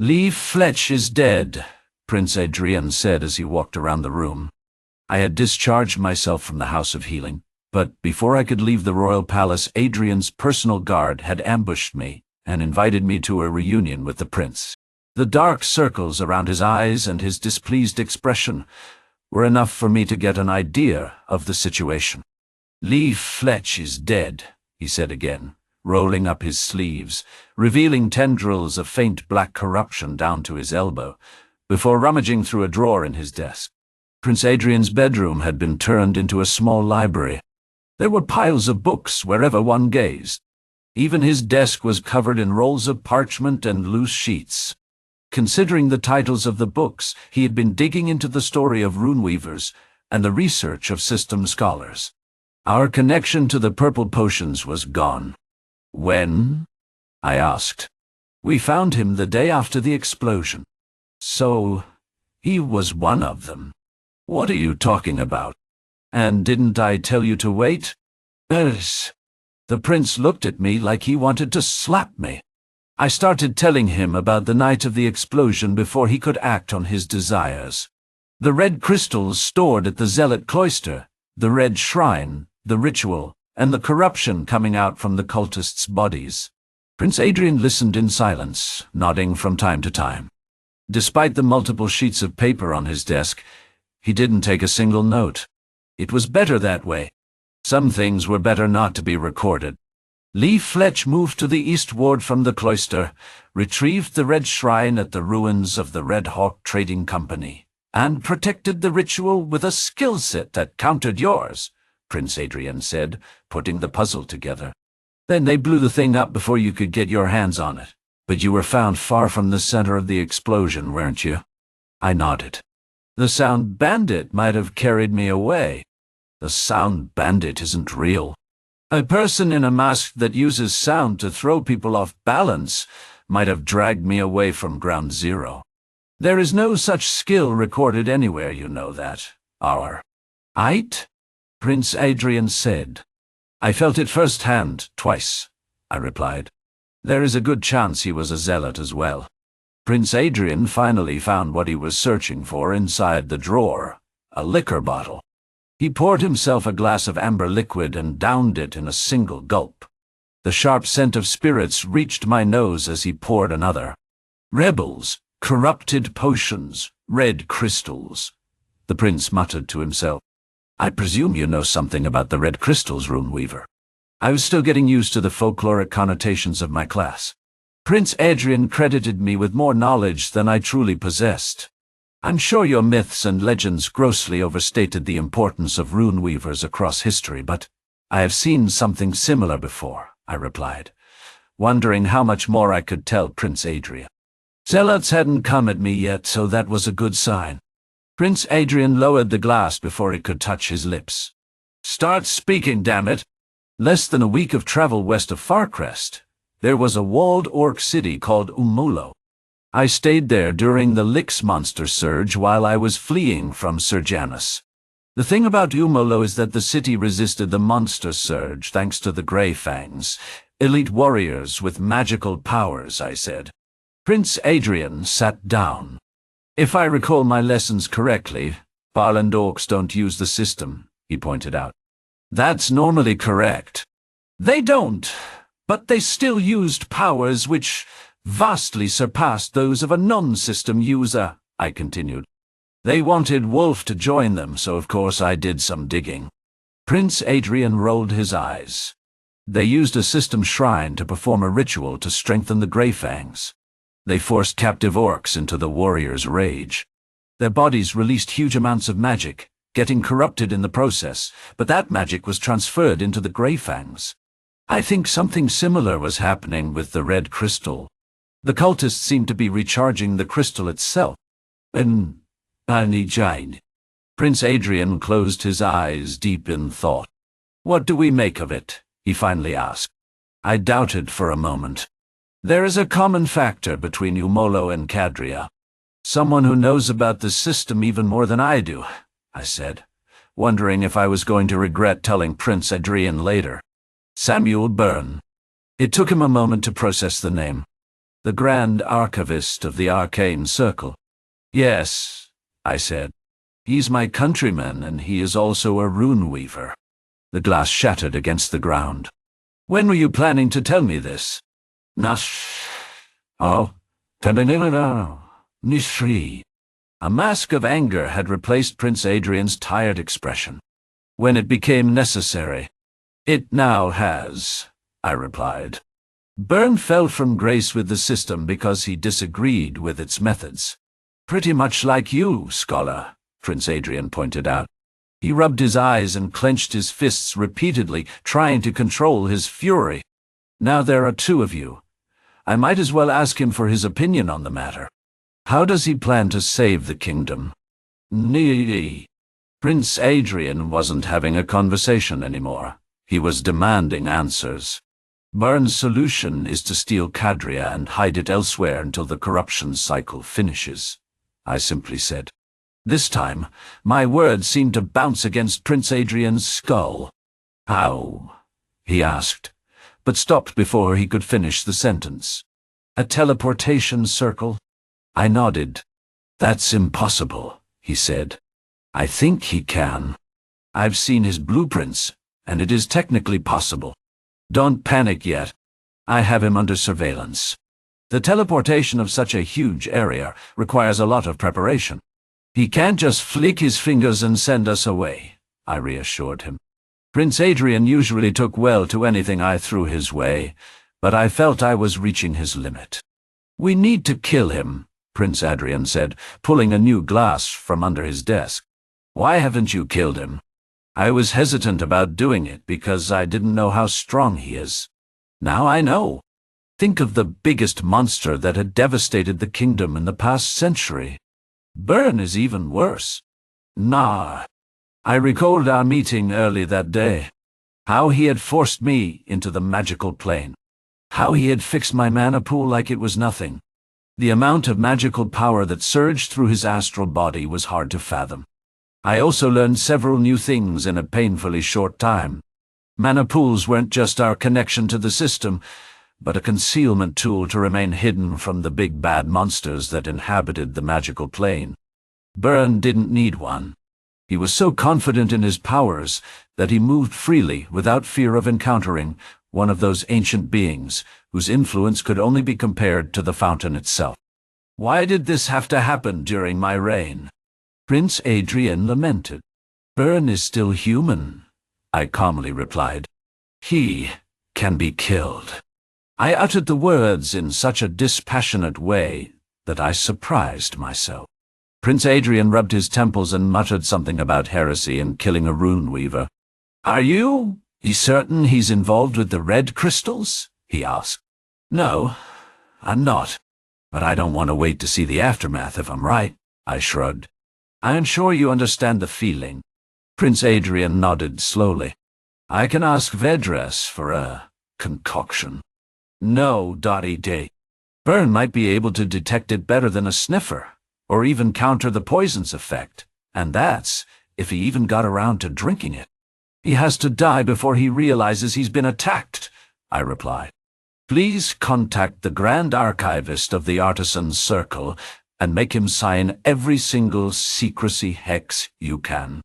"Leaf Fletch is dead," Prince Adrien said as he walked around the room. I had discharged myself from the House of Healing, but before I could leave the royal palace, Adrien's personal guard had ambushed me and invited me to a reunion with the prince. The dark circles around his eyes and his displeased expression were enough for me to get an idea of the situation. "Leaf Fletch is dead," he said again, rolling up his sleeves, revealing tendrils of faint black corruption down to his elbow, before rummaging through a drawer in his desk. Prince Adrien's bedroom had been turned into a small library. There were piles of books wherever one gazed. Even his desk was covered in rolls of parchment and loose sheets. Considering the titles of the books, he had been digging into the story of Runeweavers and the research of system scholars. Our connection to the purple potions was gone. "When?" I asked. "We found him the day after the explosion." "So, he was one of them." "What are you talking about? And didn't I tell you to wait?" "Yes." The prince looked at me like he wanted to slap me. I started telling him about the night of the explosion before he could act on his desires. The red crystals stored at the Zealot cloister, the red shrine, the ritual, and the corruption coming out from the cultists' bodies. Prince Adrien listened in silence, nodding from time to time. Despite the multiple sheets of paper on his desk, he didn't take a single note. It was better that way. Some things were better not to be recorded. Leaf Fletch moved to the east ward from the cloister, retrieved the red shrine at the ruins of the Red Hawk Trading Company, and protected the ritual with a skill set that countered yours, Prince Adrien said, putting the puzzle together. "Then they blew the thing up before you could get your hands on it. But you were found far from the center of the explosion, weren't you?" I nodded. "The sound bandit might have carried me away." "The sound bandit isn't real. A person in a mask that uses sound to throw people off balance might have dragged me away from ground zero. There is no such skill recorded anywhere, you know that. Right?" Prince Adrien said. "I felt it firsthand, twice," I replied. "There is a good chance he was a zealot as well." Prince Adrien finally found what he was searching for inside the drawer, a liquor bottle. He poured himself a glass of amber liquid and downed it in a single gulp. The sharp scent of spirits reached my nose as he poured another. "Rebels, corrupted potions, red crystals," the prince muttered to himself. "I presume you know something about the red crystals, Runeweaver." I was still getting used to the folkloric connotations of my class. Prince Adrien credited me with more knowledge than I truly possessed. "I'm sure your myths and legends grossly overstated the importance of Runeweavers across history, but I have seen something similar before," I replied, wondering how much more I could tell Prince Adrien. Zealots hadn't come at me yet, so that was a good sign. Prince Adrien lowered the glass before it could touch his lips. "Start speaking, damn it!" Less than a week of travel west of Farcrest, there was a walled orc city called Umulo. I stayed there during the Lix monster surge while I was fleeing from Serjanus. The thing about Umulo is that the city resisted the monster surge thanks to the Grey Fangs, elite warriors with magical powers, I said. Prince Adrien sat down. "If I recall my lessons correctly, Barland orcs don't use the system," he pointed out. "That's normally correct. They don't, but they still used powers which vastly surpassed those of a non-system user," I continued. "They wanted Wolf to join them, so of course I did some digging." Prince Adrien rolled his eyes. "They used a system shrine to perform a ritual to strengthen the Grey Fangs. They forced captive orcs into the warrior's rage. Their bodies released huge amounts of magic, getting corrupted in the process, but that magic was transferred into the Grey Fangs. I think something similar was happening with the red crystal. The cultists seemed to be recharging the crystal itself. And Prince Adrien closed his eyes deep in thought. "What do we make of it?" he finally asked. I doubted for a moment. "There is a common factor between Umulo and Cadria. Someone who knows about the system even more than I do," I said, wondering if I was going to regret telling Prince Adrien later. "Samuel Byrne." It took him a moment to process the name. The Grand Archivist of the Arcane Circle. Yes, I said. He's my countryman, and he is also a Runeweaver. The glass shattered against the ground. When were you planning to tell me this? Nash. Oh. Nishri. A mask of anger had replaced Prince Adrien's tired expression. When it became necessary. It now has, I replied. Byrne fell from grace with the system because he disagreed with its methods. Pretty much like you, scholar, Prince Adrien pointed out. He rubbed his eyes and clenched his fists repeatedly, trying to control his fury. Now there are two of you. I might as well ask him for his opinion on the matter. How does he plan to save the kingdom? Prince Adrien wasn't having a conversation anymore. He was demanding answers. Byrne's solution is to steal Cadria and hide it elsewhere until the corruption cycle finishes, I simply said. This time, my words seemed to bounce against Prince Adrien's skull. How? He asked, but stopped before he could finish the sentence. A teleportation circle? I nodded. That's impossible, he said. I think he can. I've seen his blueprints, and it is technically possible. Don't panic yet. I have him under surveillance. The teleportation of such a huge area requires a lot of preparation. He can't just flick his fingers and send us away, I reassured him. Prince Adrien usually took well to anything I threw his way, but I felt I was reaching his limit. We need to kill him, Prince Adrien said, pulling a new glass from under his desk. Why haven't you killed him? I was hesitant about doing it because I didn't know how strong he is. Now I know. Think of the biggest monster that had devastated the kingdom in the past century. Byrne is even worse. Nah. I recalled our meeting early that day. How he had forced me into the magical plane. How he had fixed my mana pool like it was nothing. The amount of magical power that surged through his astral body was hard to fathom. I also learned several new things in a painfully short time. Mana pools weren't just our connection to the system, but a concealment tool to remain hidden from the big bad monsters that inhabited the magical plane. Byrne didn't need one. He was so confident in his powers that he moved freely without fear of encountering one of those ancient beings whose influence could only be compared to the fountain itself. Why did this have to happen during my reign? Prince Adrien lamented. Byrne is still human, I calmly replied. He can be killed. I uttered the words in such a dispassionate way that I surprised myself. Prince Adrien rubbed his temples and muttered something about heresy and killing a Runeweaver. Are you certain he's involved with the red crystals? He asked. No, I'm not. But I don't want to wait to see the aftermath if I'm right, I shrugged. I'm sure you understand the feeling. Prince Adrien nodded slowly. I can ask Vedras for a concoction. No, Dottie. Byrne might be able to detect it better than a sniffer, or even counter the poison's effect, and that's if he even got around to drinking it. He has to die before he realizes he's been attacked, I replied. Please contact the Grand Archivist of the Artisan's Circle and make him sign every single secrecy hex you can.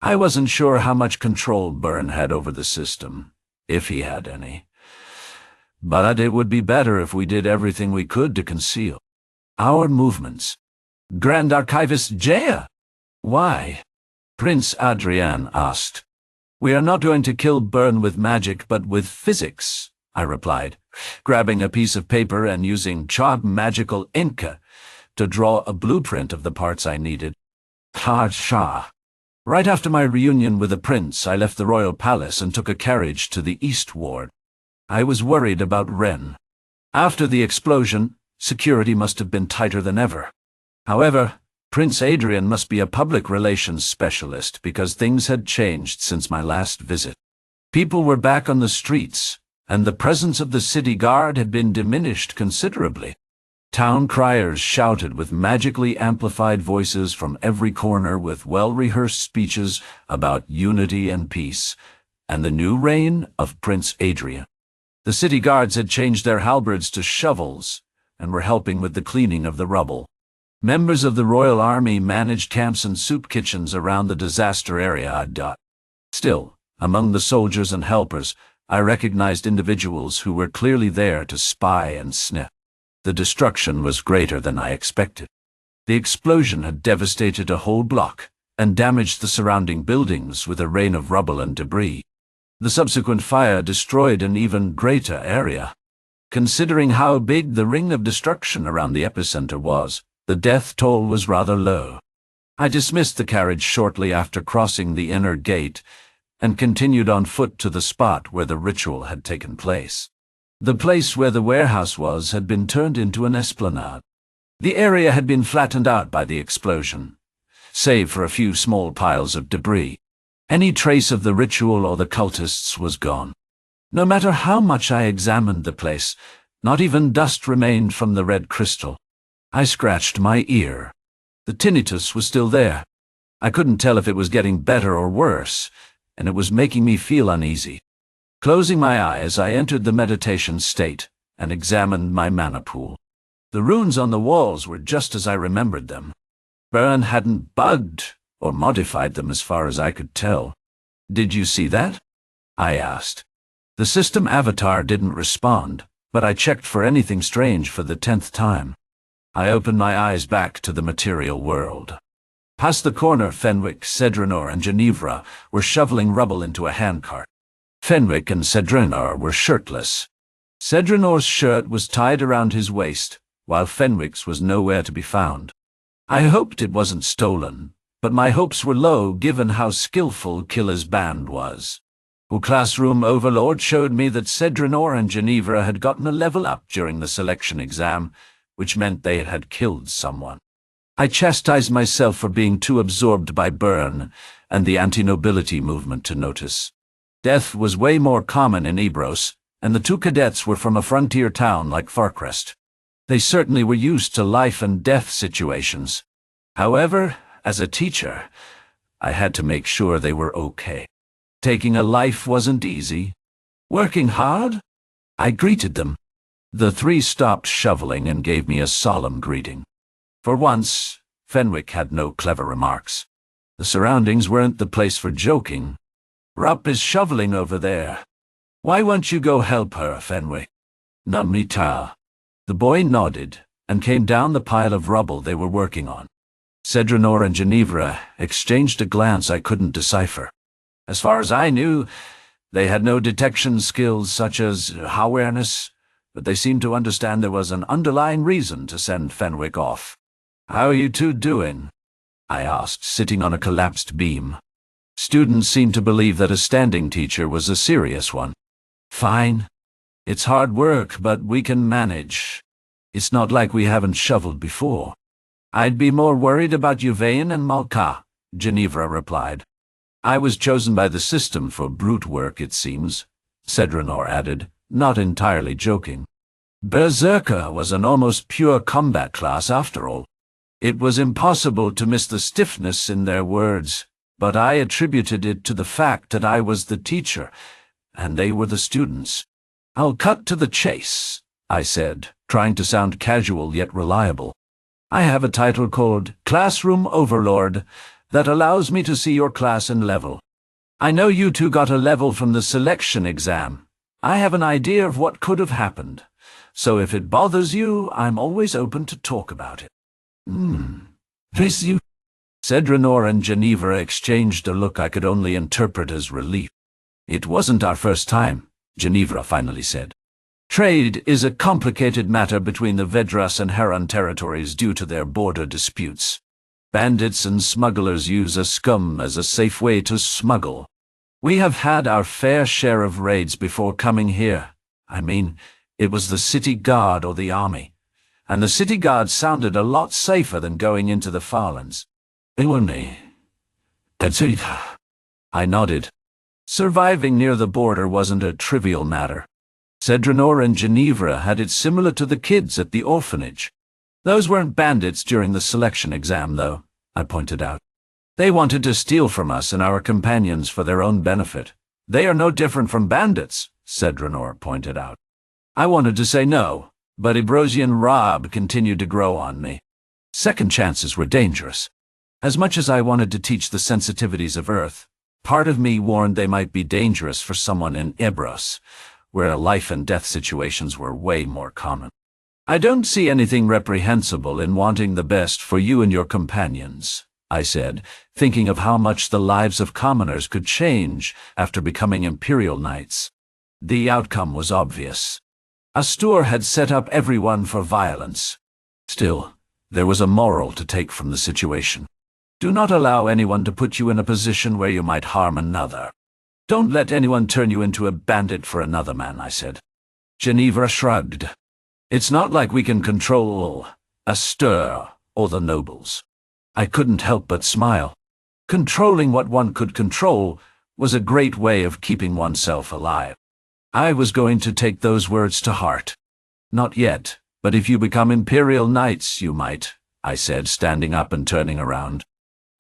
I wasn't sure how much control Byrne had over the system, if he had any. But it would be better if we did everything we could to conceal our movements. Grand Archivist Jaya? Why? Prince Adrien asked. We are not going to kill Byrne with magic, but with physics, I replied, grabbing a piece of paper and using chalk magical ink to draw a blueprint of the parts I needed. Ha-sha. Right after my reunion with the prince, I left the royal palace and took a carriage to the East Ward. I was worried about Ren. After the explosion, security must have been tighter than ever. However, Prince Adrien must be a public relations specialist because things had changed since my last visit. People were back on the streets, and the presence of the city guard had been diminished considerably. Town criers shouted with magically amplified voices from every corner with well-rehearsed speeches about unity and peace, and the new reign of Prince Adrien. The city guards had changed their halberds to shovels, and were helping with the cleaning of the rubble. Members of the Royal Army managed camps and soup kitchens around the disaster area. Still, among the soldiers and helpers, I recognized individuals who were clearly there to spy and sniff. The destruction was greater than I expected. The explosion had devastated a whole block and damaged the surrounding buildings with a rain of rubble and debris. The subsequent fire destroyed an even greater area. Considering how big the ring of destruction around the epicenter was, the death toll was rather low. I dismissed the carriage shortly after crossing the inner gate and continued on foot to the spot where the ritual had taken place. The place where the warehouse was had been turned into an esplanade. The area had been flattened out by the explosion, save for a few small piles of debris. Any trace of the ritual or the cultists was gone. No matter how much I examined the place, not even dust remained from the red crystal. I scratched my ear. The tinnitus was still there. I couldn't tell if it was getting better or worse, and it was making me feel uneasy. Closing my eyes, I entered the meditation state and examined my mana pool. The runes on the walls were just as I remembered them. Byrne hadn't bugged or modified them as far as I could tell. "Did you see that?" I asked. The system avatar didn't respond, but I checked for anything strange for the 10th time. I opened my eyes back to the material world. Past the corner, Fenwick, Cedranor, and Ginevra were shoveling rubble into a handcart. Fenwick and Cedranor were shirtless. Cedranor's shirt was tied around his waist, while Fenwick's was nowhere to be found. I hoped it wasn't stolen, but my hopes were low given how skillful Killer's band was. The classroom overlord showed me that Cedranor and Ginevra had gotten a level up during the selection exam, which meant they had killed someone. I chastised myself for being too absorbed by Byrne and the anti-nobility movement to notice. Death was way more common in Ebros, and the two cadets were from a frontier town like Farcrest. They certainly were used to life and death situations. However, as a teacher, I had to make sure they were okay. Taking a life wasn't easy. Working hard? I greeted them. The three stopped shoveling and gave me a solemn greeting. For once, Fenwick had no clever remarks. The surroundings weren't the place for joking. "Rupp is shoveling over there. Why won't you go help her, Fenwick?" "Namita." The boy nodded and came down the pile of rubble they were working on. Cedranor and Ginevra exchanged a glance I couldn't decipher. As far as I knew, they had no detection skills such as awareness, but they seemed to understand there was an underlying reason to send Fenwick off. "How are you two doing?" I asked, sitting on a collapsed beam. Students seemed to believe that a standing teacher was a serious one. "Fine. It's hard work, but we can manage. It's not like we haven't shoveled before." "I'd be more worried about Uvain and Malka," Ginevra replied. "I was chosen by the system for brute work, it seems," Cedranor added, not entirely joking. "Berserker was an almost pure combat class after all. It was impossible to miss the stiffness in their words, but I attributed it to the fact that I was the teacher, and they were the students. "I'll cut to the chase," I said, trying to sound casual yet reliable. "I have a title called Classroom Overlord that allows me to see your class and level. I know you two got a level from the selection exam. I have an idea of what could have happened, so if it bothers you, I'm always open to talk about it." Trace you. Cedranor and Ginevra exchanged a look I could only interpret as relief. "It wasn't our first time," Ginevra finally said. "Trade is a complicated matter between the Vedras and Heron territories due to their border disputes. Bandits and smugglers use a scum as a safe way to smuggle. We have had our fair share of raids before coming here. I mean, it was the city guard or the army, and the city guard sounded a lot safer than going into the Farlands. That's it." I nodded. Surviving near the border wasn't a trivial matter. Cedranor and Ginevra had it similar to the kids at the orphanage. "Those weren't bandits during the selection exam, though," I pointed out. "They wanted to steal from us and our companions for their own benefit. They are no different from bandits," Cedranor pointed out. I wanted to say no, But Ebrosian Rob continued to grow on me. Second chances were dangerous. As much as I wanted to teach the sensitivities of Earth, part of me warned they might be dangerous for someone in Ebros, where life-and-death situations were way more common. I don't see anything reprehensible in wanting the best for you and your companions, I said, thinking of how much the lives of commoners could change after becoming Imperial Knights. The outcome was obvious. Astur had set up everyone for violence. Still, there was a moral to take from the situation. Do not allow anyone to put you in a position where you might harm another. Don't let anyone turn you into a bandit for another man, I said. Ginevra shrugged. It's not like we can control Astur or the nobles. I couldn't help but smile. Controlling what one could control was a great way of keeping oneself alive. I was going to take those words to heart. Not yet, but if you become Imperial Knights, you might, I said, standing up and turning around.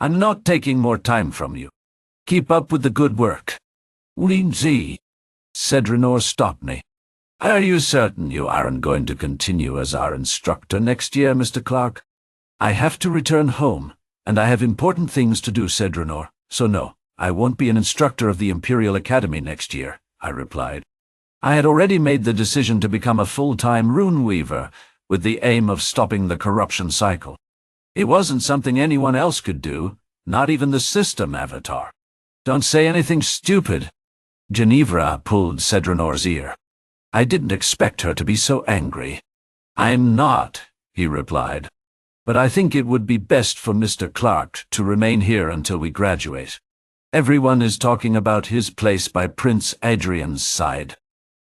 I'm not taking more time from you. Keep up with the good work. Lindsay, Cedrinor stopped me. Are you certain you aren't going to continue as our instructor next year, Mr. Clark? I have to return home, and I have important things to do, Cedrinor, so no, I won't be an instructor of the Imperial Academy next year, I replied. I had already made the decision to become a full-time Runeweaver, with the aim of stopping the corruption cycle. It wasn't something anyone else could do, not even the system avatar. Don't say anything stupid. Ginevra pulled Cedrinor's ear. I didn't expect her to be so angry. I'm not, he replied. But I think it would be best for Mr. Clark to remain here until we graduate. Everyone is talking about his place by Prince Adrien's side.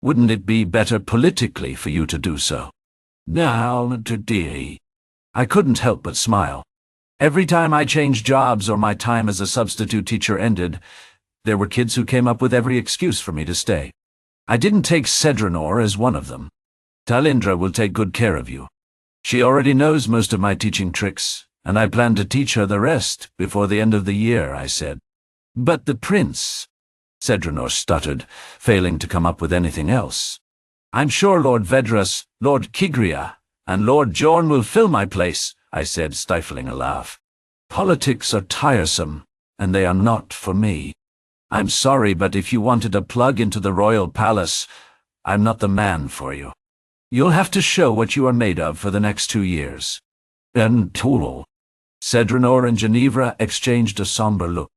Wouldn't it be better politically for you to do so? Now, today. I couldn't help but smile. Every time I changed jobs or my time as a substitute teacher ended, there were kids who came up with every excuse for me to stay. I didn't take Cedrinor as one of them. Talindra will take good care of you. She already knows most of my teaching tricks, and I plan to teach her the rest before the end of the year, I said. But the prince, Cedrinor stuttered, failing to come up with anything else. I'm sure Lord Vedras, Lord Cadria, and Lord Jorn will fill my place, I said, stifling a laugh. Politics are tiresome, and they are not for me. I'm sorry, but if you wanted a plug into the royal palace, I'm not the man for you. You'll have to show what you are made of for the next 2 years. And Tool. Cedrinor and Ginevra exchanged a somber look.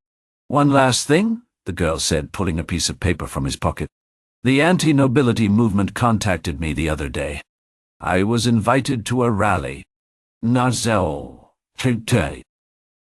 One last thing, the girl said, pulling a piece of paper from his pocket. The anti-nobility movement contacted me the other day. I was invited to a rally. Nazel. Today.